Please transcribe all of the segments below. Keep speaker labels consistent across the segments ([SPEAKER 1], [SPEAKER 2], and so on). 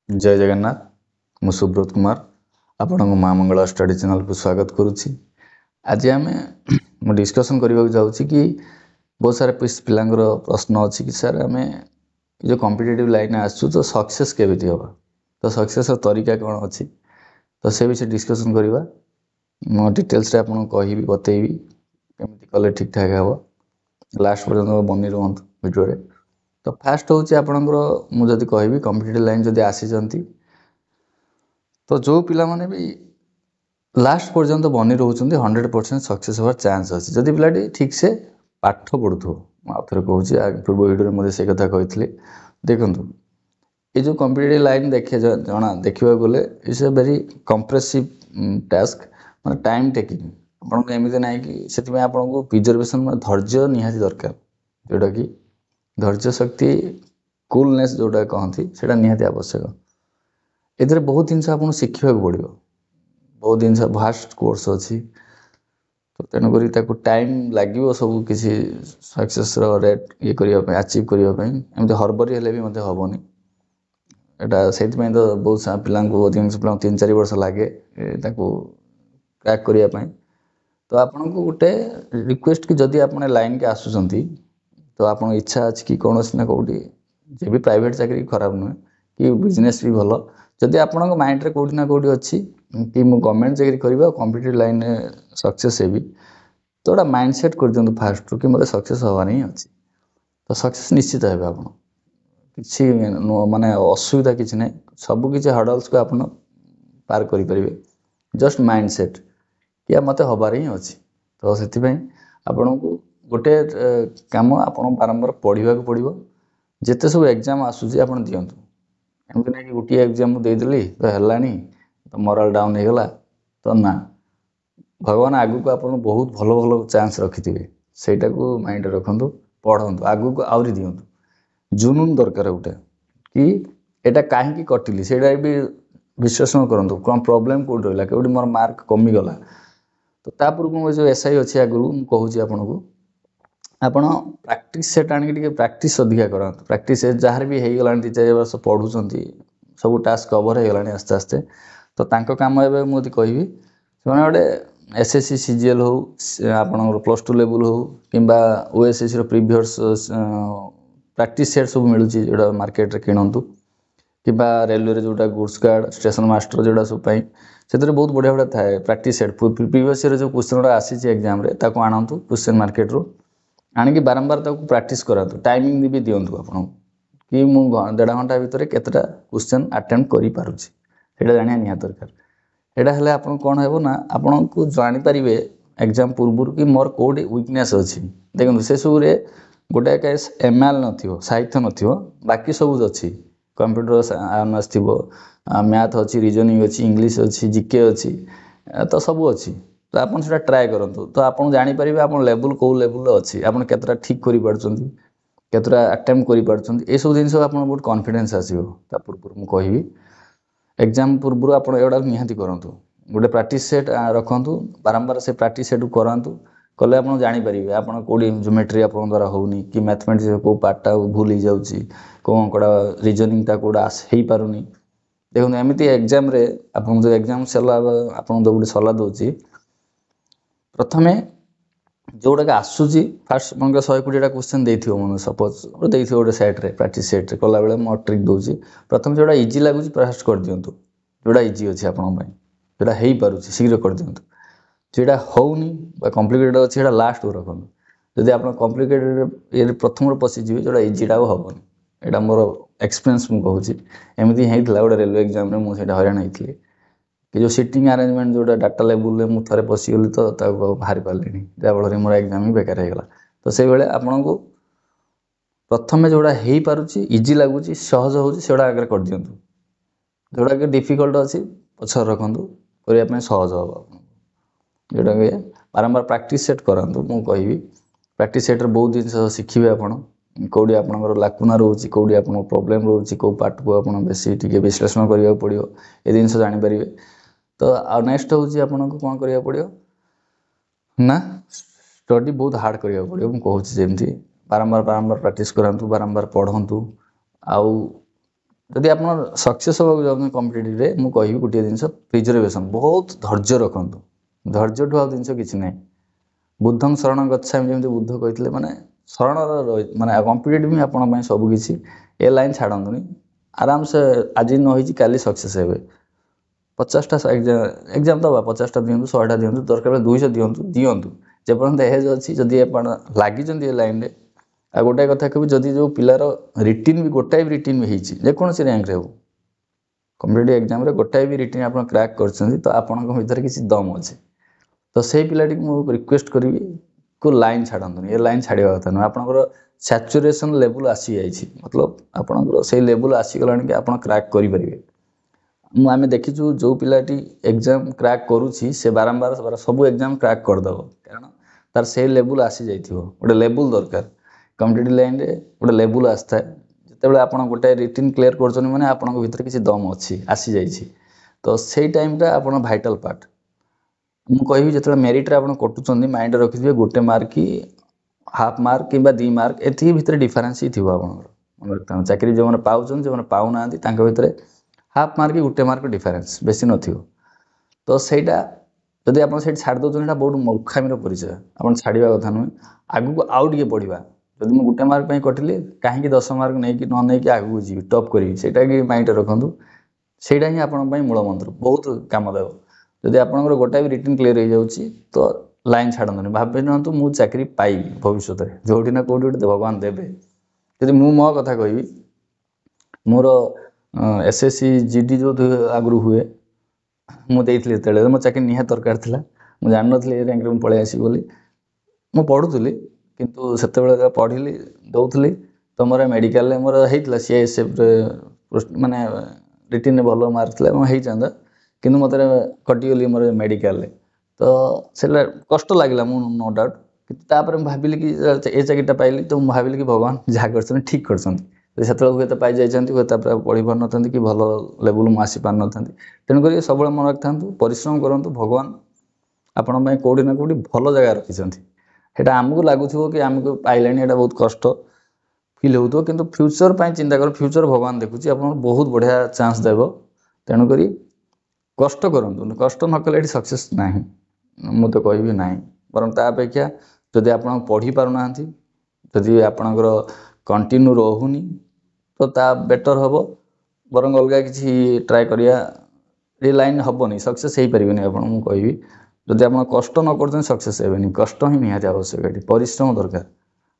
[SPEAKER 1] जय जगन्नाथ मु सुब्रत कुमार आपण माँ मंगल स्टडी चैनल को स्वागत करुच्ची। आज आम डिस्कसन करने जाऊँ कि बहुत सारे पिलांर प्रश्न अच्छी कि सर आम जो कॉम्पिटिटिव लाइन आसु तो सक्सेस केबी हम तो सक्सेस तरीका कौन अच्छी तो से विषय डिस्कसन करवा मो डिटेल्स आपको कहि बतेबी केमी कले ठीक ठाक हे लास्ट पर्यटन बनी रुहतु भिडियो तो फास्ट हूँ आपणकर मुझे कहि कॉम्पिटिटिव लाइन जदि आसी तो जो पिला माने भी लास्ट पर्यंत बनी रोचते 100% सक्सेस होवार चांस अच्छे जदि पिलाटी ठीक से पाठ पढ़ुथो आउे कहूँ पूर्व भिडियो मुझे से कथा कही देखूँ ये जो कॉम्पिटिटिव लाइन देखे जना देखा गले it's a very compressive task मैं टाइम टेकिंग आपको एमती ना कि से आपको प्रिजर्वेशन धैर्य निहाती दरकार जोटा कि धैर्य शक्ति कूलनेस जोटा कहती से निहाती आवश्यक ए बहुत जिन आपको शिखा पड़ो बहुत जिन भास्ट कोर्स अच्छी तो तेणुक टाइम लगे सब किसी सक्सेस रेट ये करने आचिव करने एमती हरबरी हेल्ले भी मतलब हेनी एटा से तो बहुत सा पिला अधिकांश पिला 3-4 वर्ष लगे क्रैक करने तो आपन को गोटे रिक्वेस्ट कि जदि आप लाइन के आसुँच तो आप इच्छा अच्छी कि कौन ना कौटी जे भी प्राइवेट चाकरी खराब नुहे कि बिजनेस भी भल जदि आप माइंड रे कौटी ना कौटी अच्छी कि मु गवर्नमेंट चाकरी करा कॉम्पिटिटिव लाइन सक्सेस हेबी तो गोटा माइंडसेट कर दिखाँ फास्ट कि मतलब सक्सेस हबार ही अच्छी तो सक्सेस निश्चित हे आप किसी माने असुविधा किसी ना सबकि हर्डल्स को आप पार करें जस्ट माइंडसेट कि मत हबार ही अच्छी तो से आपण को गोटे काम आप बारंबार पढ़ा पड़ो जिते सब एग्जाम आसूसी आप दिंतु एमती ना कि गोटे एग्जाम देदेली तो है तो मोराल डाउन हो गला तो ना भगवान आगु को आप बहुत भल भल चांस रखि थे सेटा को माइंड रखु पढ़ु आगु को आहरी दिंतु जुनून दरकार गोटे कि एटा कहीं कटिली से भी विश्लेषण करूँ कौन प्रोब्लेम कौट रहा कौटी मोर मार्क कमीगला तो तापूर्व जो एसआई अच्छे आगु मुझे आपन को आप प्राक्टिस सेट आनिक प्राक्टिस अधिका करात प्राक्टिस जहाँ भी हो गला 2-4 वर्ष पढ़ुं सब टास्क कवर हो गला आस्ते आस्ते तो तांको काम ए मुझे कहि से गोटे एसएससी सीजीएल हो आप +2 लेवल हो कि ओएसएससी प्रीवियस प्राक्टिस सेट सब मिलूँ जोटा मार्केट रे किणतु कि रेलवे जोटा गुड्स गार्ड स्टेशन मास्टर जोटा सब से बहुत बढ़िया बढ़िया थाए प्राक्टिस सेट प्रीवियस ईयर जो क्वेश्चन गुड़ा आसी एग्जाम आणतु क्वेश्चन मार्केट रू आणिक बारंबार प्राक्टिस करातु टाइमिंग भी दिंतु आप कि मु 1.5 घंटा भितर केतटा क्वेश्चन अटेम्प्ट करि पारुछि सेटा जानिया निहात दरकार एटा हेले आपन कोन हेबो ना आपन को जानि परिबे एग्जाम पूर्व कि मोर कोडी वीकनेस अछि देखु से सब रे गोटे केस एमएल नथियो साहित्य नथियो बाकी सब अछि कंप्यूटर अनर्स थिबो मैथ अच्छी रीजनिंग अच्छी इंग्लिश अच्छी जीके अच्छी तो सब अच्छी तो आपन सेटा ट्राए करंतु तो आपन जानि परिबे आपन लेवल को लेवल अच्छी आपन केतरा ठीक करि पारछंती केतरा अटेम्प्ट करि पारछंती ए सब जिंस आपन बहुत कॉन्फिडेंस आसीबो ता पूर्व मु कहिबी एग्जाम पूर्व आप एटा निहाती करंतु गोटे प्रैक्टिस सेट रखंतु बारंबार से प्रैक्टिस सेट करंतु कले आप जानि परिबे आपन कोडी ज्योमेट्री आपन द्वारा होउनी कि मैथमेटिक्स को पार्टा भूल ही जाउची को अंकड़ा रीजनिंग ता कोडा हेई पारुनी देखो एमती एग्जाम रे आपन जो एग्जाम सला आपन जो गोटे सलाह दउची प्रथमे जोटा आसूची फास्ट मन 120टा क्वेश्चन देथियो मन सपोज देथियो गोटे सेट रे प्रैक्टिस सेट रे कला बेले मो ट्रिक दउची प्रथम जोटा इजी लागुची फास्ट कर दियंतु जोटा इजी अछि आपन पई जोटा हेई पारुची शीघ्र कर दियंतु जेटा होउनी बा कॉम्प्लिकेटेड अछि एटा लास्ट को रखंतु जदि आपन कॉम्प्लिकेटेड ये प्रथम रो पसी जिवे जोटा इजीटा होबनी एटा मोर एक्सपीरियंस मु कहूची एमती हेइतला गोटे रेलवे एग्जाम रे मु सेटा हैरान हेइतली कि जो सिटिंग अरेंजमेंट जोटा डाटा लेवल मु थरे पसिगली तो ताको बाहर पालेनी जा फल मोर एग्जाम ही बेकार हो गला तो से बेले आपन को प्रथमे जोटा हेई पारुची इजी लागुची सहज होउची सेडा आगे कर दियंतु जोटा के डिफिकल्ट अछि पछर रखंतु करिया पे सहज हो जोटा के बारंबार प्रैक्टिस सेट करंतु मु कहिबी प्रैक्टिस सेट रे बहुत दिन शिखिबे आपन कौड़ी आपनकर लाकुना रोची कौड़ी आपन प्रॉब्लम रोची को पार्ट को आपन बेसी टिके विश्लेषण करिया पड़ियो ए दिन से जानि परिबे तो नेक्स्ट होची आपन को कोन करिया पड़ियो ना स्टडी बहुत हार्ड करिया पड़ियो मु कहूची जेमती बारंबार प्रैक्टिस करंतु बारंबार पढ़ंतु आउ जदि आप सक्सेस होगा चाहते कम्पिटेटिव रे मु कहि गोटे जिनस प्रिजर्वेशन बहुत धैर्य रखंतु धैर्य ठू आ जिनस किछि नै बुद्धं शरण गच्छामि जेमति बुद्ध कहितले माने शरण माने कम्पिटेटिव ही आपण पय सब किछि ए लाइन छाडंतुनी आराम से आज न होई काली सक्सेस हेबे 50टा एग्जाम दबा 50टा दियंतु 100टा दियंतु दरकार 200 दियंतु दियंतु जेपर्यंत एज अच्छी जदि आपण लागिचंती ए लाइन रे आ गोटाए कथा कहबी जदि जो पिलार रिटिन भी गोटाए भी रिटिन भी हेछि जे कोनसी रैंक रे हो कम्पिटेटिव एग्जाम रे गोटाए भी रिटिन आपण क्रैक करछंती तो आपनक भीतर किछि दम अछि तो से पिलाटी मु रिक्वेस्ट करबी को लाइन छाडंतुनी ए लाइन छाडिबा कथा न आपनकर सैचुरेशन लेवल आसी जाइछि मतलब आपनकर से लेवल आसी गलानी कि आपण क्रैक करि परिबे मु आमे देखिछु जो पिलाटी एग्जाम क्रैक करूछि से बारंबार सब एग्जाम क्रैक कर दबो कारण तार से लेवल आसी जाइथिबो ओडे लेवल दरकार कम्पिटेटिव लाइन रे गोटे लेवल आसता है जिते आपण गोटे रिटिन क्लियर कर माने आपण भीतर किसी दम अच्छी आसी जाइए तो से टाइमटा आप भाइटाल पार्ट मु कहि जो मेरिट आप कटुंट माइंड रखिथे गोटे मार्क कि हाफ मार्क कि 2 मार्क एति भीतर डिफरेंस ही थी आप चाकरी जो मैंने पाँच जो पाऊना भितर हाफ मार्क कि गोटे मार्क डिफरेंस बेसी नथिबो तो सेटा जदि आप छाड़ दौरान बहुत मूर्खामीर परिचय आप छाड़ा कथा नुहे आगू आउ टे पढ़ा जब मुझे गोटे मार्क कटिली कहीं 10 मार्क नहीं न नहीं आगू जी टॉप करी सेटा कि माइंड रखु सेटा ही आपण मूल मंत्र बहुत काम देव जदि आप गोटाए भी रिटर्न क्लियर हो जाऊँगी तो लाइन छाड़नी भाव नियंतु मुझे चाकरी पाइबी भविष्य में जोटी ना कौटी गोटे भगवान देवे जदि मु मो कथा कहि मोर एसएससी जीडी जो आगु हुए मुझे मो चाकरी निहाती दरकार था मुझे जान नी रैंक में पलि आसी बोली मु पढ़ुली किंतु से पढ़ी दौली तो मोर मेडिकल मोर होता सीआईएसएफ माने रिटिन भल मार्क था कि मत कटिगली मोर मेडिकल तो से कष्ट लगे मु नो डाउट कि भाविली कि ए चाकरीटा पाइली तो मुझे भाविली कि भगवान जहाँ कर ठीक कर हुए तो पाई जाइए हुए पढ़ी पार ना कि भल लेवल मुझे आसी पार ना तेणुक सब मन रखि था परिश्रम करूँ भगवान आपण कौटी ना कौटी भल जगह रखिंट सेटा आमको लगुच कि आमको पाइलानी यहाँ बहुत कष्ट फिल हो कि फ्यूचर पर चिंता कर फ्यूचर भगवान देखुची आप बहुत बढ़िया चांस देव तेणुक कष्ट करूँ कष्ट न कले सक्सेस ना मु तो कहि ना बर तापेक्षा जदि आप पढ़ी पारना जदि आपणकर कंटिन्यू रोनी तो ता बेटर हम बरंग अलग किसी ट्राए करिया ये लाइन हेनी सक्सेस हो पारे आप कहि जदि आप कष्ट न कर सक्सेस हेनी कष्ट ही निहाती आवश्यक परिश्रम दरकार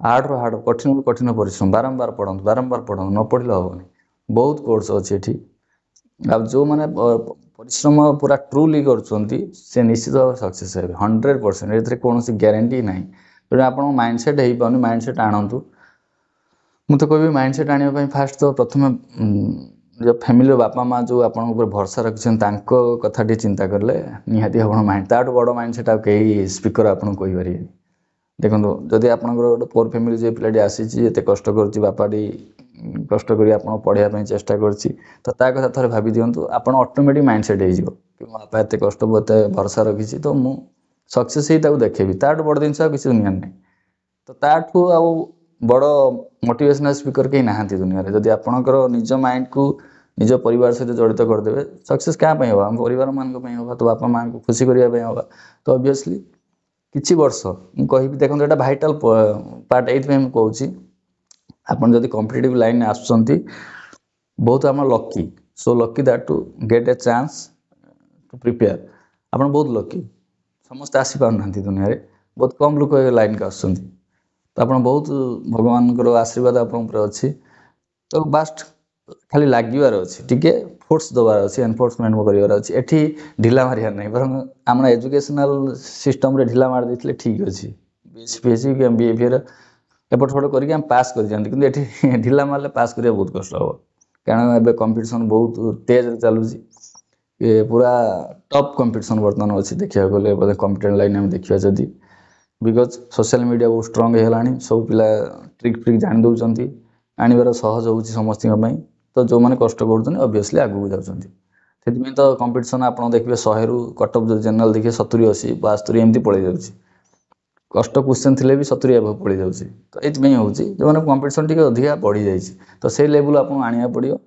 [SPEAKER 1] हार्ड रो हार्ड कठिन रू कठिन परिश्रम बारंबार पढ़ु न पढ़ले हेनी बहुत कोर्स अच्छी अब जो मैंने परिश्रम पूरा ट्रूली कर निश्चित भाव सक्सेस हे 100% ये कौन ग्यारंटी ना जो आप माइंडसेट हो पानी माइंडसेट आणतु मुझे कह माइंडसेट आने फास्ट तो प्रथम जो फैमिली बापा माँ जो आप भरोसा रखिंट कथा चिंता कले निहाती आप माइंड ताठू बड़ माइंडसेट आ कहीं स्पीकर आपको कहींपारे देखो जदि आप गोटे पोर फैमिली जो पिलाटी आसी कष्ट करपाटी कष्ट कर पढ़ाई चेष्टा कर कथा थे भावी दिंतु आप ऑटोमेटिक माइंडसेट हो बापा एत कष्ट एत भरोसा रखी तो मु सक्सेस ही देखेबी ताठू बड़ जिन किसी दुनिया नहीं तो ताठू आ बड़ मोटिवेशनल स्पीकर कहीं ना दुनिया रे जदि आपणकर निज माइंड को निज परिवार सहित जड़ित करदे सक्सेस क्या हम आम परिवार मान हम तो बापा माँ को खुशी करने हम तो ऑब्वियसली किछि वर्ष मु कहि देखो एटा भाइटाल पार्ट एथि मैं कहूँ आपन जदि कॉम्पिटिटिव लाइन आसुचंती बहुत आम lucky so lucky that to get a chance to prepare आपन बहुत लकी समस्त आसी पारना दुनिया रे बहुत कम लोक लाइन का आसुचंती तो आप बहुत भगवान आशीर्वाद आप अच्छी तो बास्ट खाली लगिबार अच्छी टी फोर्स दबार अच्छी एनफोर्समेंट करार अच्छी एटी ढिला मारियार नहीं बर आम एजुकेशनल सिस्टम रे ढिला मार देते ठीक अच्छे बीएससी कि बीएफए एपट फट करके पास कर जाती कि ढिला मारे पास करा बहुत कष्ट हम कारण एवं कंपटीशन बहुत तेज चलुची पूरा टप कंपटीशन बर्तमान अच्छी देखा गले कंप्यूटर लाइन में देखा जदि बिकज सोशल मीडिया बहुत स्ट्रंग है सब पिला ट्रिक फ्रिक जानी दौरान आनबार सहज हो समस्त तो जो मैंने कष्ट कर ऑब्वियसली आगू जाती तो कंपटीशन आप देखिए 100 रु कटअप जो जनरल देखिए 70 80 72 एमती पड़े जाऊँगी कष्ट क्वेश्चन थे भी 70 एभव पड़ जाऊँगी तो ये हूँ जो मैंने कंपटीशन टी अधिका बढ़ी जाइए तो से लेवल आपको आने पड़ो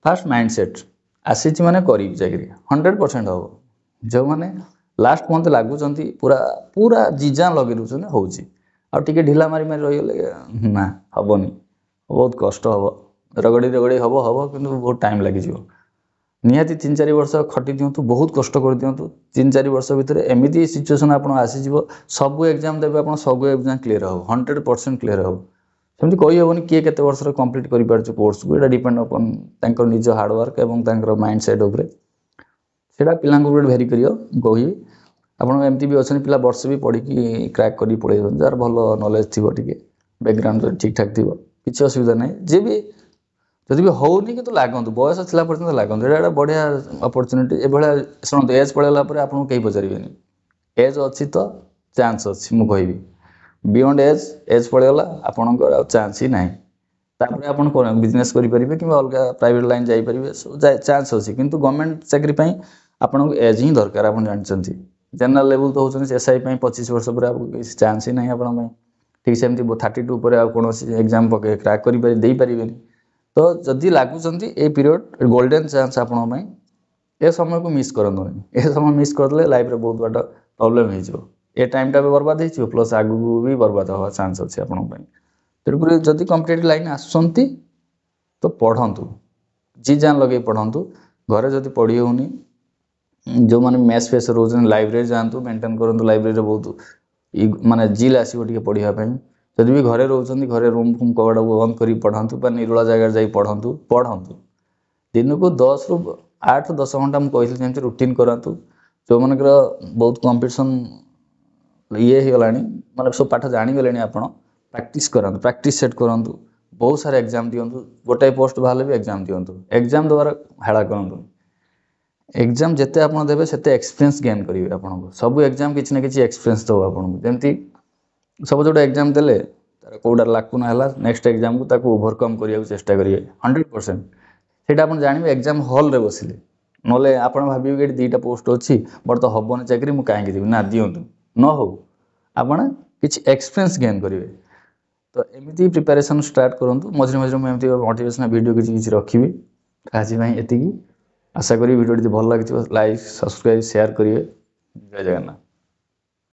[SPEAKER 1] फास्ट माइंडसेट आसी माने करी चाकरी 100% हम जो मैंने लास्ट मंथ लगुंट पूरा पूरा जीजा लगे दूसरे हूँ आगे ढिला मारी मारी रहीगले ना हेनी बहुत कष्ट हम रगड़ी रगड़ी हम हम कि बहुत टाइम लगे निहाती 3-4 वर्ष खटी दिंतु बहुत कष्ट कर दिंतु 3-4 वर्ष भितर एमती सिचुएसन आप आसीज सबू एग्जाम देवे आप सब एग्जाम क्लीयर हम 100% क्लीयर हम सेमती कही हेनी किए केते वर्ष कंप्लीट कर पार्छ कोर्स को डिपेंड अपन तांकर निज हार्डवर्क एवं तांकर माइंडसेट उपरे सेटा पिलांक ऊपर भेरी करियो कही आपन एमती भी अच्छे पिला वर्ष भी पढ़ी क्रैक करी पड़े जार भल नॉलेज थी टे बैकग्राउंड ठीक ठाक थी किसी असुविधा ना जे भी जदि भी होनी कि लागत बयस था पर्यटन लागत ये बढ़िया अपरच्युनिटी ये शुणु एज पड़ेगा आपको कहीं पचारे एज अच्छी तो चान्स अच्छी मुझे बियॉन्ड एज पड़ेगा आपंकर चान्स ही ना तापर आप बिजनेस करेंगे कि अलग प्राइवेट लाइन जापर चान्स अच्छी किंतु गवर्नमेंट चाकरी आपको एज ही दरकार आप जानते जनरल लेवल तो होती एसआई 25 वर्ष पर आपको चान्स ही ना आप ठीक सेमती 32 पर कौन एग्जाम पके क्रैक करें तो जदि लगुंट ये पीरियड गोल्डन चान्स आपण ए समय को मिस करते ए समय मिस करदे लाइफ रे बहुत बड़ा प्रॉब्लम हो ए टाइम टा भी बर्बाद हो प्लस आगू भी बर्बाद हवा चान्स अच्छे आपण तेणुक जदि कॉम्पिटिटिव लाइन आसुंती तो पढ़ंतु जी जान लगे पढ़ंतु घरे जदि पढ़ी होनी जो मैंने मेस फेस रोज लाइब्रेरी जातु मेंटेन करूँ लाइब्रेरी बहुत माने जिल आसो पढ़ापी जदि भी घरे रोचे घरे रूम फूम कबाड़ बंद कर पढ़ातु निरोला जगह जा पढ़ंतु दिन को 10 ରୁ 8-10 घंटा मुझे कहती रुटीन करातु जो मन बहुत कंपटीशन ये होगा माने सब पाठ जाणीगले आप प्रैक्टिस करातु प्रैक्टिस सेट करातु बहुत सारा एग्जाम दिंतु गोटाए पोस्ट बाहर भी एग्जाम दिंतु एग्जाम द्वारा हेला करूँ एग्जाम जिते आप देवे से एक्सपीरियंस गेन करेंगे आपको सब एग्जाम किसी ना कि एक्सपीरियंस दब आपको जमी सब जो एग्जाम देले तार कौटा लाकू ना नेक्स्ट एग्जाम को ओवरकम करने चेष्टा करेंगे 100% से जानवे एग्जाम हॉल रे बसिले ना आप भावे कि 2टा पोस्ट अच्छी बट तो हेनी चाकरी मुझे कहीं देवी ना दिंतु न हो आप किसी एक्सपीरियंस गेन करेंगे तो एमती प्रिपेरेसन स्टार्ट करूँ मझे मझे मुझे मोटिवेशनल वीडियो किसी रखी आज ये आशा करी वीडियो भल लगी लाइक सब्सक्राइब शेयर करेंगे जय जगन्नाथ।